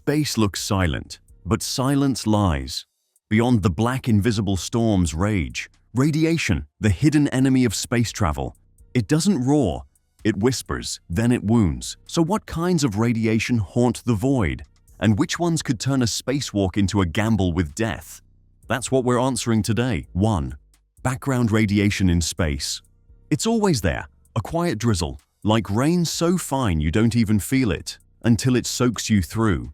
Space looks silent, but silence lies. Beyond the black invisible storms rage. Radiation, the hidden enemy of space travel. It doesn't roar, it whispers, then it wounds. So what kinds of radiation haunt the void? And which ones could turn a spacewalk into a gamble with death? That's what we're answering today. 1. Background radiation in space. It's always there, a quiet drizzle, like rain so fine you don't even feel it, until it soaks you through.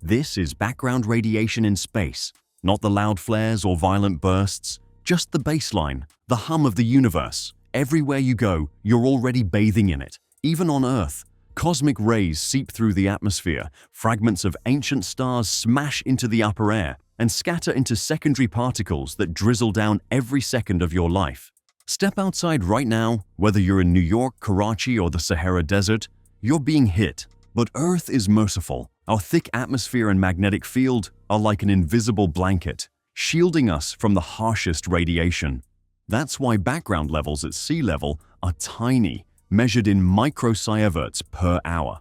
This is background radiation in space, not the loud flares or violent bursts, just the baseline, the hum of the universe. Everywhere you go, you're already bathing in it. Even on Earth, cosmic rays seep through the atmosphere, fragments of ancient stars smash into the upper air, and scatter into secondary particles that drizzle down every second of your life. Step outside right now, whether you're in New York, Karachi, or the Sahara Desert, you're being hit. But Earth is merciful. Our thick atmosphere and magnetic field are like an invisible blanket, shielding us from the harshest radiation. That's why background levels at sea level are tiny, measured in microsieverts per hour.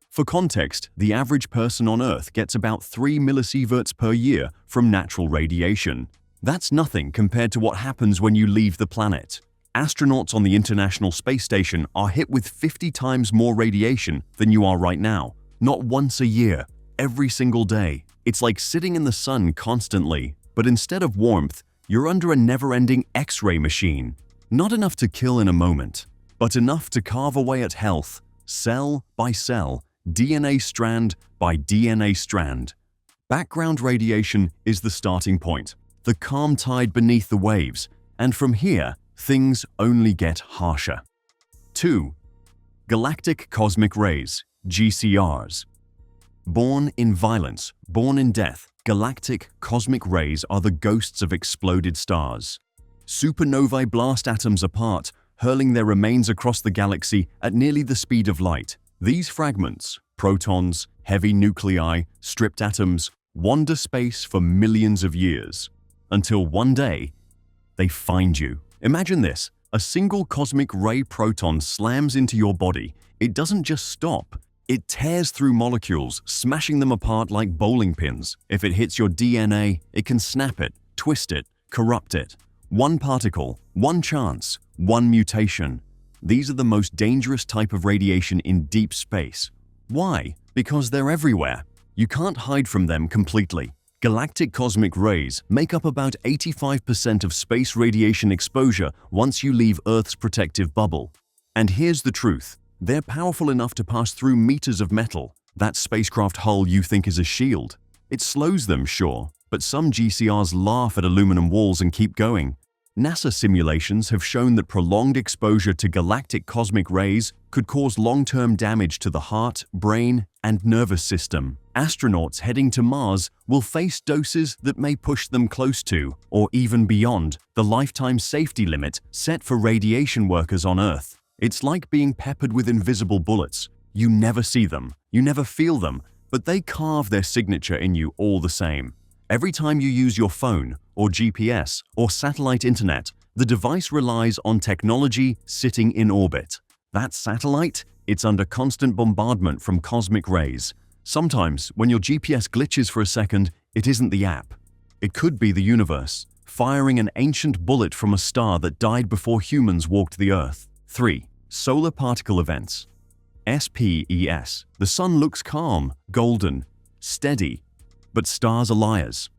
For context, the average person on Earth gets about 3 millisieverts per year from natural radiation. That's nothing compared to what happens when you leave the planet. Astronauts on the International Space Station are hit with 50 times more radiation than you are right now. Not once a year, every single day. It's like sitting in the sun constantly, but instead of warmth, you're under a never-ending X-ray machine. Not enough to kill in a moment, but enough to carve away at health, cell by cell, DNA strand by DNA strand. Background radiation is the starting point, the calm tide beneath the waves, and from here, things only get harsher. 2. Galactic cosmic rays, GCRs. Born in violence, born in death, galactic cosmic rays are the ghosts of exploded stars. Supernovae blast atoms apart, hurling their remains across the galaxy at nearly the speed of light. These fragments, protons, heavy nuclei, stripped atoms, wander space for millions of years, until one day, they find you. Imagine this, a single cosmic ray proton slams into your body. It doesn't just stop, it tears through molecules, smashing them apart like bowling pins. If it hits your DNA, it can snap it, twist it, corrupt it. One particle, one chance, one mutation. These are the most dangerous type of radiation in deep space. Why? Because they're everywhere. You can't hide from them completely. Galactic cosmic rays make up about 85% of space radiation exposure once you leave Earth's protective bubble. And here's the truth. They're powerful enough to pass through meters of metal. That spacecraft hull you think is a shield. It slows them, sure, but some GCRs laugh at aluminum walls and keep going. NASA simulations have shown that prolonged exposure to galactic cosmic rays could cause long-term damage to the heart, brain, and nervous system. Astronauts heading to Mars will face doses that may push them close to, or even beyond, the lifetime safety limit set for radiation workers on Earth. It's like being peppered with invisible bullets. You never see them, you never feel them, but they carve their signature in you all the same. Every time you use your phone, or GPS, or satellite internet, the device relies on technology sitting in orbit. That satellite, it's under constant bombardment from cosmic rays. Sometimes, when your GPS glitches for a second, it isn't the app. It could be the universe, firing an ancient bullet from a star that died before humans walked the Earth. 3. Solar particle events. SPES. The sun looks calm, golden, steady, but stars are liars.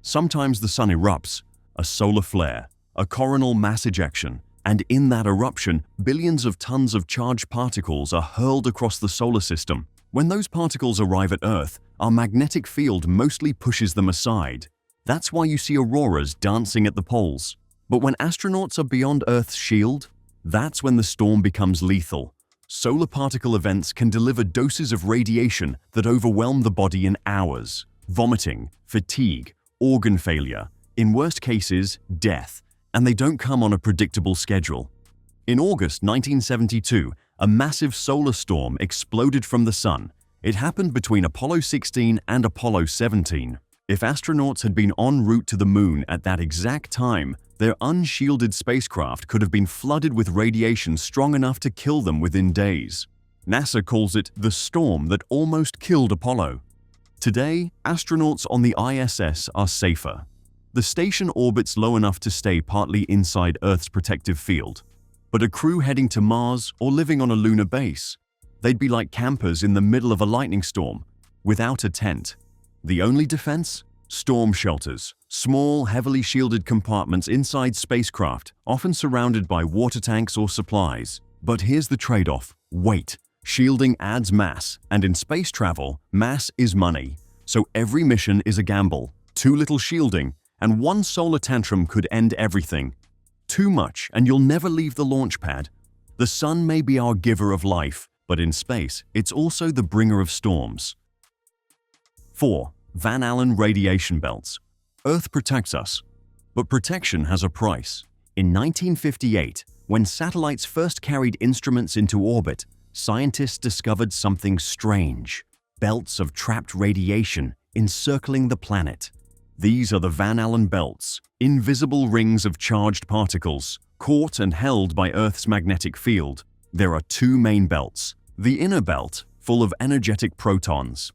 Sometimes the sun erupts, a solar flare, a coronal mass ejection, and in that eruption, billions of tons of charged particles are hurled across the solar system. When those particles arrive at Earth, our magnetic field mostly pushes them aside. That's why you see auroras dancing at the poles. But when astronauts are beyond Earth's shield, that's when the storm becomes lethal. Solar particle events can deliver doses of radiation that overwhelm the body in hours. Vomiting, fatigue, organ failure, in worst cases, death, and they don't come on a predictable schedule. In August 1972, a massive solar storm exploded from the sun. It happened between Apollo 16 and Apollo 17. If astronauts had been en route to the moon at that exact time, their unshielded spacecraft could have been flooded with radiation strong enough to kill them within days. NASA calls it the storm that almost killed Apollo. Today, astronauts on the ISS are safer. The station orbits low enough to stay partly inside Earth's protective field. But a crew heading to Mars or living on a lunar base, they'd be like campers in the middle of a lightning storm, without a tent. The only defense? Storm shelters, small, heavily shielded compartments inside spacecraft, often surrounded by water tanks or supplies. But here's the trade-off: weight. Shielding adds mass, and in space travel, mass is money. So every mission is a gamble. Too little shielding, and one solar tantrum could end everything. Too much, and you'll never leave the launch pad. The sun may be our giver of life, but in space, it's also the bringer of storms. 4. Van Allen radiation belts. Earth protects us, but protection has a price. In 1958, when satellites first carried instruments into orbit, scientists discovered something strange: belts of trapped radiation encircling the planet. These are the Van Allen belts, invisible rings of charged particles, caught and held by Earth's magnetic field. There are two main belts: the inner belt, full of energetic protons;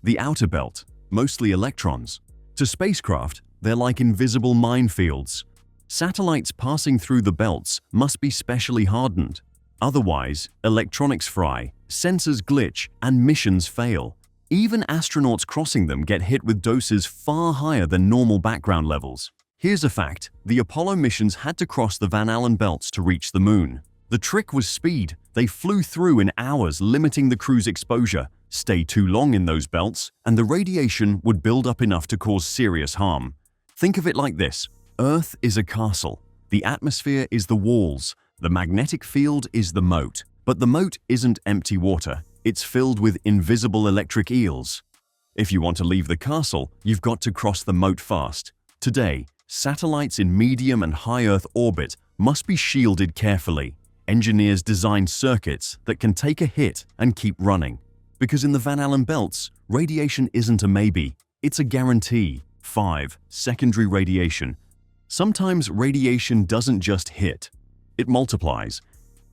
the outer belt, mostly electrons. To spacecraft, they're like invisible minefields. Satellites passing through the belts must be specially hardened. Otherwise, electronics fry, sensors glitch, and missions fail. Even astronauts crossing them get hit with doses far higher than normal background levels. Here's a fact: the Apollo missions had to cross the Van Allen belts to reach the moon. The trick was speed. They flew through in hours, limiting the crew's exposure. Stay too long in those belts, and the radiation would build up enough to cause serious harm. Think of it like this: Earth is a castle. The atmosphere is the walls. The magnetic field is the moat. But the moat isn't empty water. It's filled with invisible electric eels. If you want to leave the castle, you've got to cross the moat fast. Today, satellites in medium and high Earth orbit must be shielded carefully. Engineers design circuits that can take a hit and keep running. Because in the Van Allen belts, radiation isn't a maybe, it's a guarantee. 5. Secondary radiation. Sometimes radiation doesn't just hit, it multiplies.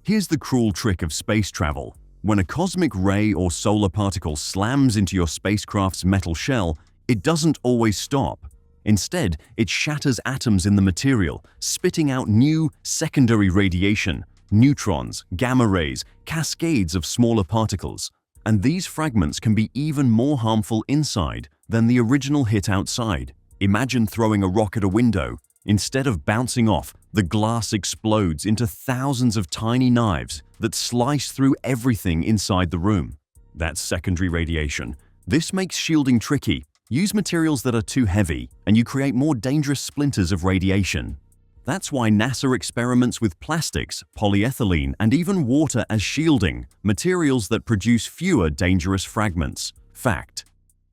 Here's the cruel trick of space travel. When a cosmic ray or solar particle slams into your spacecraft's metal shell, it doesn't always stop. Instead, it shatters atoms in the material, spitting out new secondary radiation, neutrons, gamma rays, cascades of smaller particles. And these fragments can be even more harmful inside than the original hit outside. Imagine throwing a rock at a window. Instead of bouncing off, the glass explodes into thousands of tiny knives that slice through everything inside the room. That's secondary radiation. This makes shielding tricky. Use materials that are too heavy, and you create more dangerous splinters of radiation. That's why NASA experiments with plastics, polyethylene, and even water as shielding, materials that produce fewer dangerous fragments. Fact: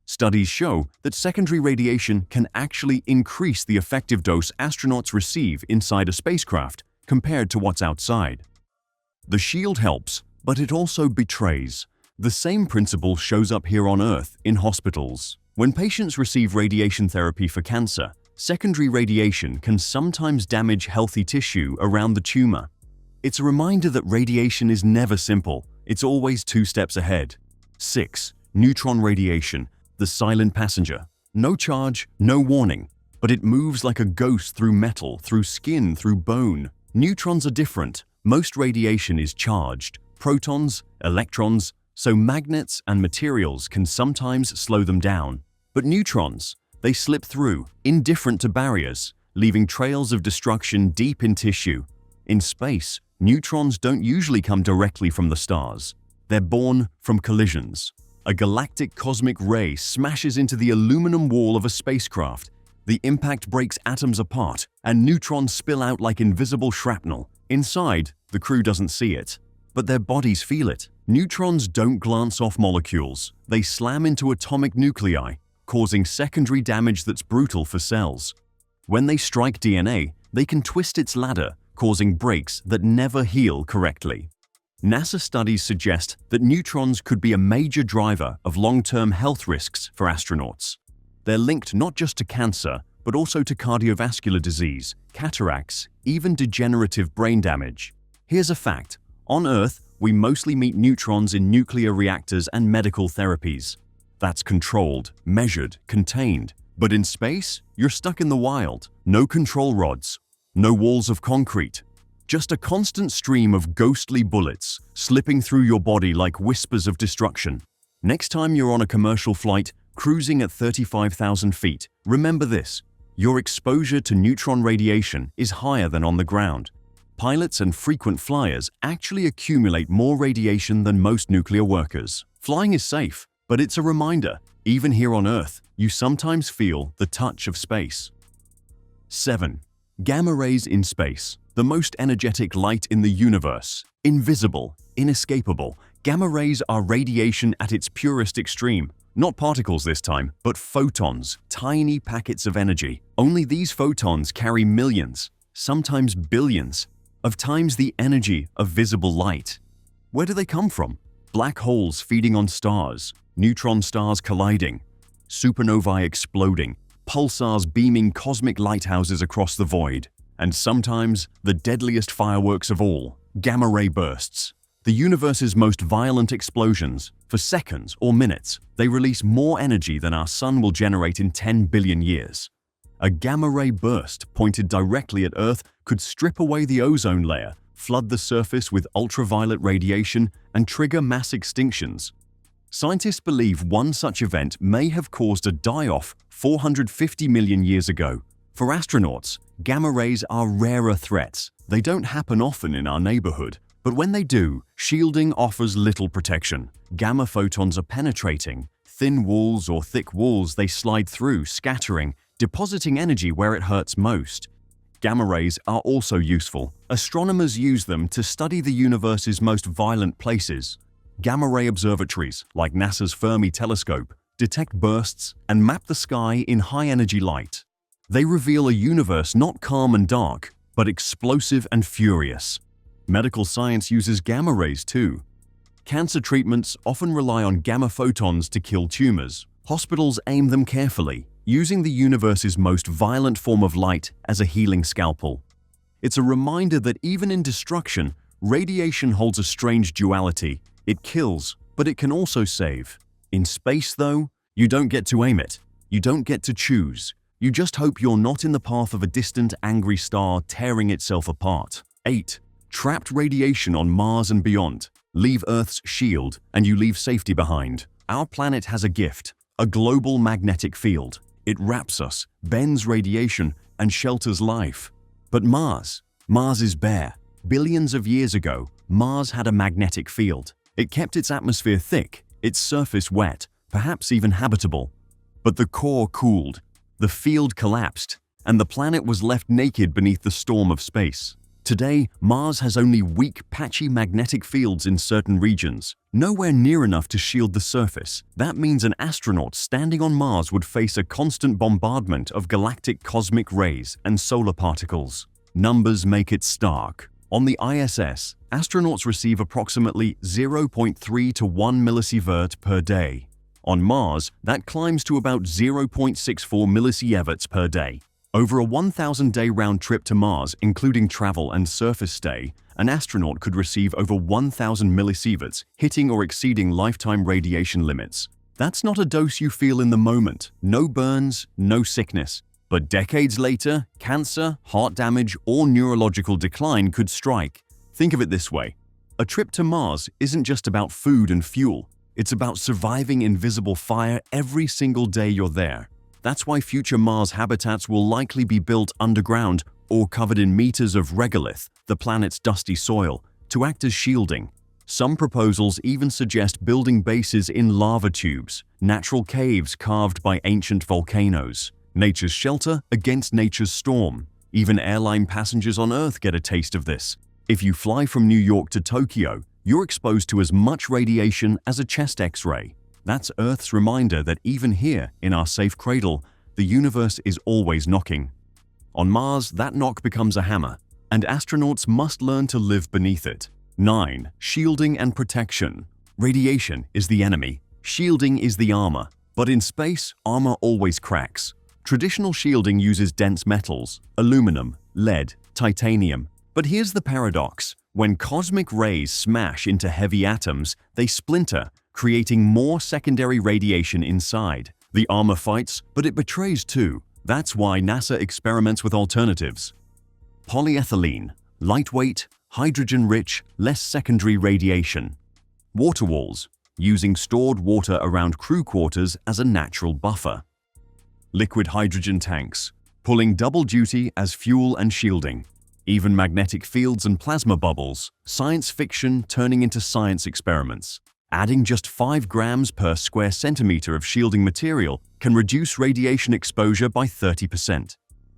studies show that secondary radiation can actually increase the effective dose astronauts receive inside a spacecraft compared to what's outside. The shield helps, but it also betrays. The same principle shows up here on Earth in hospitals. When patients receive radiation therapy for cancer, secondary radiation can sometimes damage healthy tissue around the tumor. It's a reminder that radiation is never simple. It's always 2 steps ahead. 6. Neutron radiation. The silent passenger. No charge, no warning, but it moves like a ghost through metal, through skin, through bone. Neutrons are different. Most radiation is charged. Protons, electrons, so magnets and materials can sometimes slow them down. But neutrons, they slip through, indifferent to barriers, leaving trails of destruction deep in tissue. In space, neutrons don't usually come directly from the stars. They're born from collisions. A galactic cosmic ray smashes into the aluminum wall of a spacecraft. The impact breaks atoms apart, and neutrons spill out like invisible shrapnel. Inside, the crew doesn't see it, but their bodies feel it. Neutrons don't glance off molecules. They slam into atomic nuclei, causing secondary damage that's brutal for cells. When they strike DNA, they can twist its ladder, causing breaks that never heal correctly. NASA studies suggest that neutrons could be a major driver of long-term health risks for astronauts. They're linked not just to cancer, but also to cardiovascular disease, cataracts, even degenerative brain damage. Here's a fact: on Earth, we mostly meet neutrons in nuclear reactors and medical therapies. That's controlled, measured, contained. But in space, you're stuck in the wild. No control rods, no walls of concrete. Just a constant stream of ghostly bullets slipping through your body like whispers of destruction. Next time you're on a commercial flight, cruising at 35,000 feet, remember this: your exposure to neutron radiation is higher than on the ground. Pilots and frequent flyers actually accumulate more radiation than most nuclear workers. Flying is safe, but it's a reminder, even here on Earth, you sometimes feel the touch of space. 7. Gamma rays in space. The most energetic light in the universe. Invisible, inescapable. Gamma rays are radiation at its purest extreme. Not particles this time, but photons, tiny packets of energy. Only these photons carry millions, sometimes billions, of times the energy of visible light. Where do they come from? Black holes feeding on stars, neutron stars colliding, supernovae exploding, pulsars beaming cosmic lighthouses across the void, and sometimes the deadliest fireworks of all, gamma ray bursts. The universe's most violent explosions. For seconds or minutes, they release more energy than our sun will generate in 10 billion years. A gamma ray burst pointed directly at Earth could strip away the ozone layer, flood the surface with ultraviolet radiation, and trigger mass extinctions. Scientists believe one such event may have caused a die-off 450 million years ago. For astronauts, gamma rays are rarer threats. They don't happen often in our neighborhood. But when they do, shielding offers little protection. Gamma photons are penetrating. Thin walls or thick walls they slide through, scattering, depositing energy where it hurts most. Gamma rays are also useful. Astronomers use them to study the universe's most violent places. Gamma ray observatories, like NASA's Fermi telescope, detect bursts and map the sky in high-energy light. They reveal a universe not calm and dark, but explosive and furious. Medical science uses gamma rays too. Cancer treatments often rely on gamma photons to kill tumors. Hospitals aim them carefully, using the universe's most violent form of light as a healing scalpel. It's a reminder that even in destruction, radiation holds a strange duality. It kills, but it can also save. In space, though, you don't get to aim it. You don't get to choose. You just hope you're not in the path of a distant, angry star tearing itself apart. 8. Trapped radiation on Mars and beyond. Leave Earth's shield, and you leave safety behind. Our planet has a gift, a global magnetic field. It wraps us, bends radiation, and shelters life. But Mars is bare. Billions of years ago, Mars had a magnetic field. It kept its atmosphere thick, its surface wet, perhaps even habitable. But the core cooled, the field collapsed, and the planet was left naked beneath the storm of space. Today, Mars has only weak, patchy magnetic fields in certain regions, nowhere near enough to shield the surface. That means an astronaut standing on Mars would face a constant bombardment of galactic cosmic rays and solar particles. Numbers make it stark. On the ISS, astronauts receive approximately 0.3 to 1 millisievert per day. On Mars, that climbs to about 0.64 millisieverts per day. Over a 1,000-day round trip to Mars, including travel and surface stay, an astronaut could receive over 1,000 millisieverts, hitting or exceeding lifetime radiation limits. That's not a dose you feel in the moment. No burns, no sickness. But decades later, cancer, heart damage, or neurological decline could strike. Think of it this way. A trip to Mars isn't just about food and fuel. It's about surviving invisible fire every single day you're there. That's why future Mars habitats will likely be built underground or covered in meters of regolith, the planet's dusty soil, to act as shielding. Some proposals even suggest building bases in lava tubes, natural caves carved by ancient volcanoes, nature's shelter against nature's storm. Even airline passengers on Earth get a taste of this. If you fly from New York to Tokyo, you're exposed to as much radiation as a chest X-ray. That's Earth's reminder that even here, in our safe cradle, the universe is always knocking. On Mars, that knock becomes a hammer, and astronauts must learn to live beneath it. 9. Shielding and protection. Radiation is the enemy. Shielding is the armor. But in space, armor always cracks. Traditional shielding uses dense metals, aluminum, lead, titanium. But here's the paradox. When cosmic rays smash into heavy atoms, they splinter, creating more secondary radiation inside. The armor fights, but it betrays too. That's why NASA experiments with alternatives. Polyethylene, lightweight, hydrogen-rich, less secondary radiation. Water walls, using stored water around crew quarters as a natural buffer. Liquid hydrogen tanks, pulling double duty as fuel and shielding. Even magnetic fields and plasma bubbles, science fiction turning into science experiments. Adding just 5 grams per square centimeter of shielding material can reduce radiation exposure by 30%.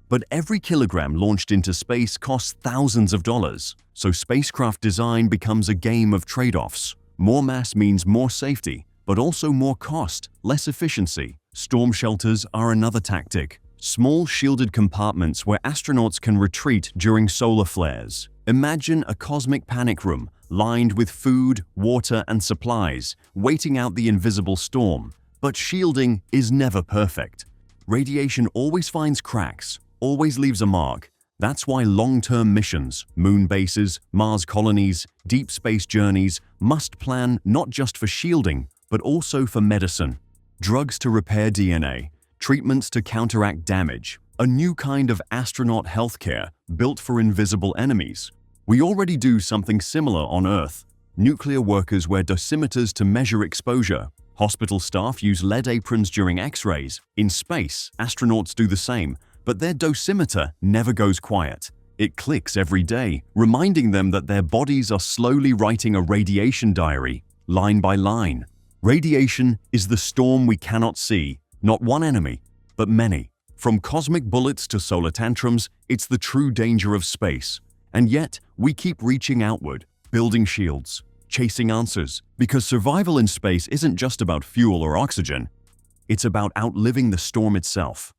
But every kilogram launched into space costs thousands of dollars, so spacecraft design becomes a game of trade-offs. More mass means more safety, but also more cost, less efficiency. Storm shelters are another tactic. Small shielded compartments where astronauts can retreat during solar flares. Imagine a cosmic panic room lined with food, water, and supplies, waiting out the invisible storm. But shielding is never perfect. Radiation always finds cracks, always leaves a mark. That's why long-term missions, moon bases, Mars colonies, deep space journeys must plan not just for shielding, but also for medicine. Drugs to repair DNA, treatments to counteract damage, a new kind of astronaut healthcare built for invisible enemies. We already do something similar on Earth. Nuclear workers wear dosimeters to measure exposure. Hospital staff use lead aprons during X-rays. In space, astronauts do the same, but their dosimeter never goes quiet. It clicks every day, reminding them that their bodies are slowly writing a radiation diary, line by line. Radiation is the storm we cannot see, not one enemy, but many. From cosmic bullets to solar tantrums, it's the true danger of space. And yet, we keep reaching outward, building shields, chasing answers, because survival in space isn't just about fuel or oxygen. It's about outliving the storm itself.